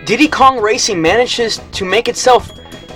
Diddy Kong Racing manages to make itself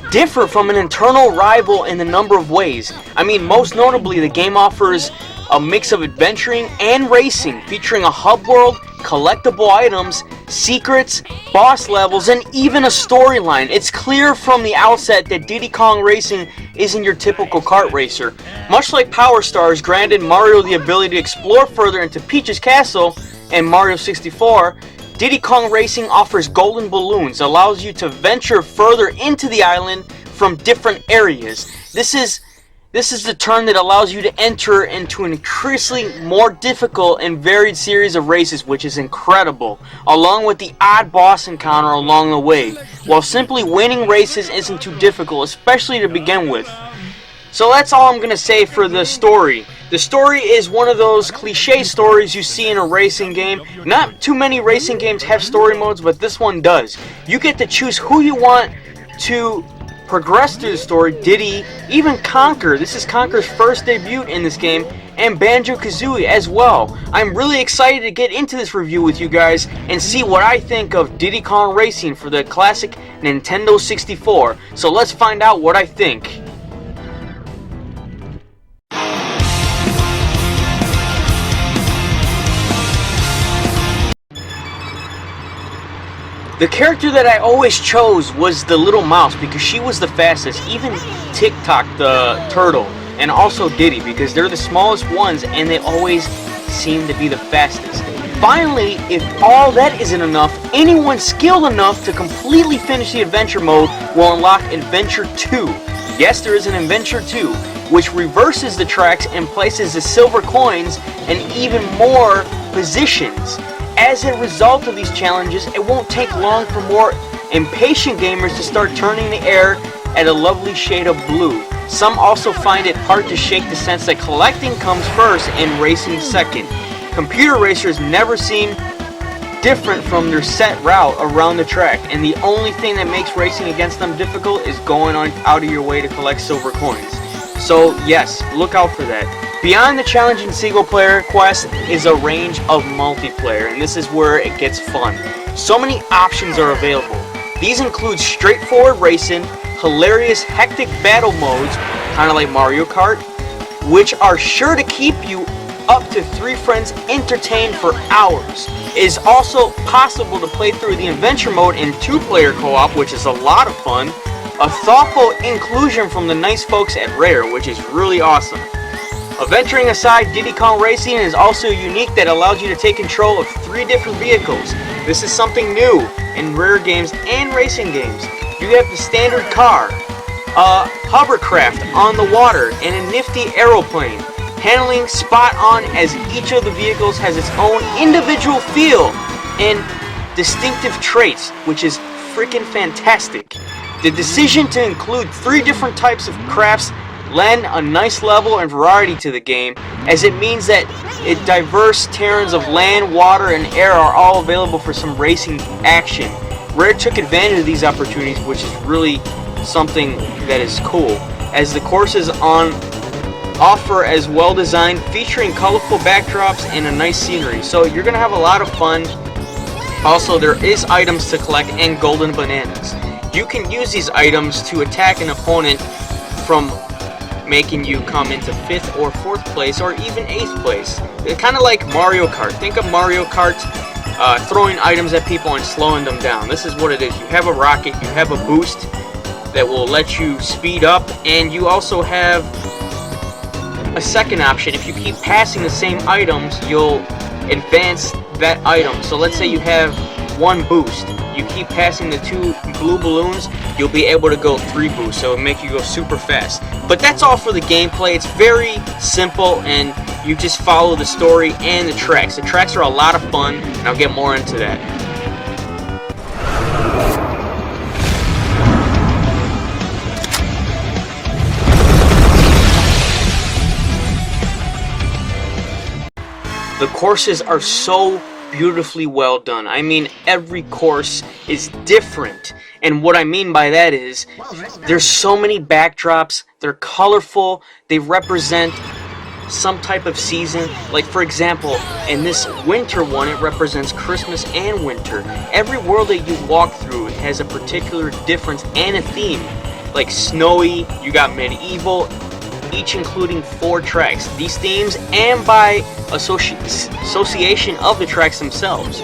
differ from an internal rival in a number of ways. I mean, most notably, the game offers a mix of adventuring and racing, featuring a hub world, collectible items, secrets, boss levels, and even a storyline. It's clear from the outset that Diddy Kong Racing isn't your typical kart racer. Much like Power Stars granted Mario the ability to explore further into Peach's Castle and Mario 64, Diddy Kong Racing offers golden balloons, allows you to venture further into the island from different areas. This is the turn that allows you to enter into an increasingly more difficult and varied series of races, which is incredible, along with the odd boss encounter along the way, while simply winning races isn't too difficult, especially to begin with. So that's all I'm going to say for the story. The story is one of those cliche stories you see in a racing game. Not too many racing games have story modes, but this one does. You get to choose who you want to progress through the story. Diddy, even Conker. This is Conker's first debut in this game, and Banjo-Kazooie as well. I'm really excited to get into this review with you guys and see what I think of Diddy Kong Racing for the classic Nintendo 64. So let's find out what I think. The character that I always chose was the little mouse because she was the fastest, even TikTok the turtle, and also Diddy because they're the smallest ones and they always seem to be the fastest. Finally, if all that isn't enough, anyone skilled enough to completely finish the adventure mode will unlock Adventure 2. Yes, there is an Adventure 2, which reverses the tracks and places the silver coins in even more positions. As a result of these challenges, it won't take long for more impatient gamers to start turning the air at a lovely shade of blue. Some also find it hard to shake the sense that collecting comes first and racing second. Computer racers never seem different from their set route around the track, and the only thing that makes racing against them difficult is going out of your way to collect silver coins. So yes, look out for that. Beyond the challenging single-player quest is a range of multiplayer, and this is where it gets fun. So many options are available. These include straightforward racing, hilarious hectic battle modes, kind of like Mario Kart, which are sure to keep you up to 3 friends entertained for hours. It is also possible to play through the adventure mode in 2-player co-op, which is a lot of fun. A thoughtful inclusion from the nice folks at Rare, which is really awesome. Adventuring aside, Diddy Kong Racing is also unique that allows you to take control of 3 different vehicles. This is something new in Rare games and racing games. You have the standard car, a hovercraft on the water, and a nifty aeroplane. Handling spot on as each of the vehicles has its own individual feel and distinctive traits, which is freaking fantastic. The decision to include 3 different types of crafts lend a nice level and variety to the game, as it means that diverse terrains of land, water, and air are all available for some racing action. Rare took advantage of these opportunities, which is really something that is cool, as the courses on offer as well designed, featuring colorful backdrops and a nice scenery. So you're gonna have a lot of fun. Also, there is items to collect and golden bananas. You can use these items to attack an opponent from making you come into 5th or 4th place or even 8th place. It's kind of like Mario Kart. Think of Mario Kart throwing items at people and slowing them down. This is what it is. You have a rocket, you have a boost that will let you speed up, and you also have a second option. If you keep passing the same items, you'll advance that item. So let's say you have 1 boost. You keep passing the 2 blue balloons, you'll be able to go 3 boosts, so it'll make you go super fast. But that's all for the gameplay. It's very simple, and you just follow the story and the tracks. The tracks are a lot of fun, and I'll get more into that. The courses are so beautifully well done. I mean, every course is different, and what I mean by that is there's so many backdrops. They're colorful. They represent some type of season. Like for example, in this winter one, it represents Christmas and winter. Every world that you walk through has a particular difference and a theme. Like snowy, you got medieval, each including 4 tracks. These themes, and by association of the tracks themselves,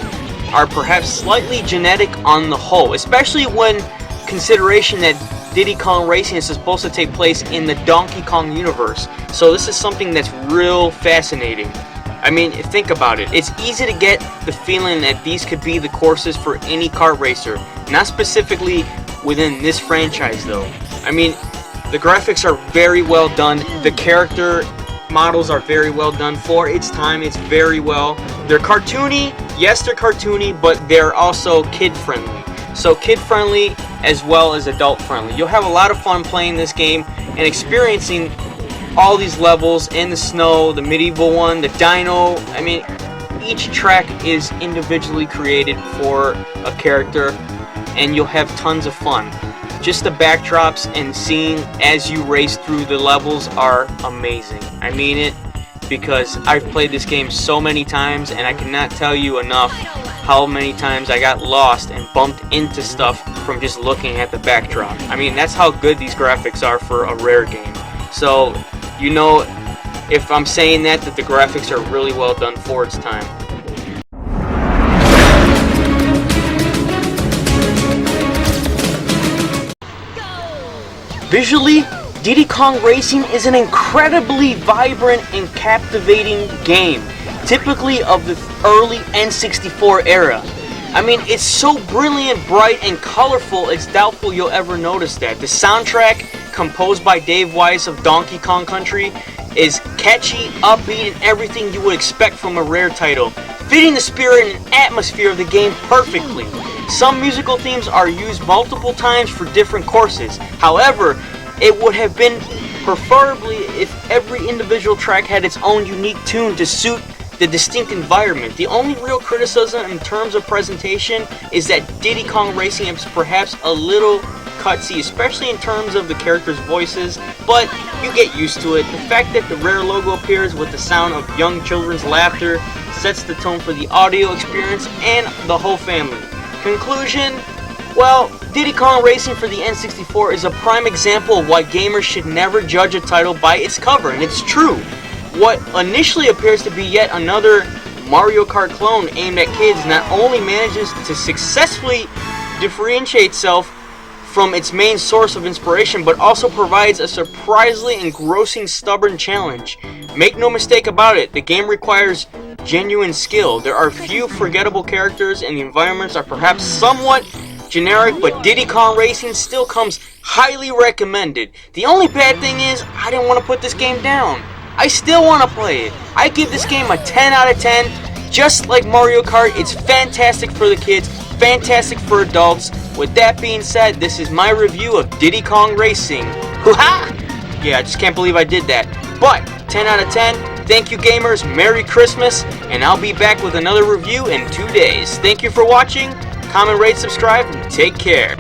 are perhaps slightly genetic on the whole, especially when consideration that Diddy Kong Racing is supposed to take place in the Donkey Kong universe. So this is something that's real fascinating. I mean, think about it. It's easy to get the feeling that these could be the courses for any kart racer. Not specifically within this franchise though. I mean, the graphics are very well done. The character models are very well done for its time. It's very well. They're cartoony. Yes, they're cartoony, but they're also kid-friendly. So kid-friendly as well as adult-friendly. You'll have a lot of fun playing this game and experiencing all these levels in the snow, the medieval one, the dino. I mean, each track is individually created for a character, and you'll have tons of fun. Just the backdrops and seeing as you race through the levels are amazing. I mean it, because I've played this game so many times, and I cannot tell you enough how many times I got lost and bumped into stuff from just looking at the backdrop. I mean, that's how good these graphics are for a Rare game. So, you know, if I'm saying that the graphics are really well done for its time. Visually, Diddy Kong Racing is an incredibly vibrant and captivating game, typically of the early N64 era. I mean, it's so brilliant, bright, and colorful, it's doubtful you'll ever notice that. The soundtrack, composed by Dave Weiss of Donkey Kong Country, is catchy, upbeat, and everything you would expect from a Rare title, fitting the spirit and atmosphere of the game perfectly. Some musical themes are used multiple times for different courses. However, it would have been preferably if every individual track had its own unique tune to suit the distinct environment. The only real criticism in terms of presentation is that Diddy Kong Racing is perhaps a little cutsy, especially in terms of the characters' voices, but you get used to it. The fact that the Rare logo appears with the sound of young children's laughter sets the tone for the audio experience and the whole family. Conclusion, well, Diddy Kong Racing for the N64 is a prime example of why gamers should never judge a title by its cover, and it's true. What initially appears to be yet another Mario Kart clone aimed at kids not only manages to successfully differentiate itself from its main source of inspiration, but also provides a surprisingly engrossing, stubborn challenge. Make no mistake about it, the game requires genuine skill. There are few forgettable characters, and the environments are perhaps somewhat generic, but Diddy Kong Racing still comes highly recommended. The only bad thing is, I didn't want to put this game down. I still want to play it. I give this game a 10 out of 10. Just like Mario Kart, it's fantastic for the kids, fantastic for adults. With that being said, this is my review of Diddy Kong Racing. Hoo-ha! Yeah, I just can't believe I did that. But, 10 out of 10. Thank you gamers, Merry Christmas, and I'll be back with another review in 2 days. Thank you for watching, comment, rate, subscribe, and take care.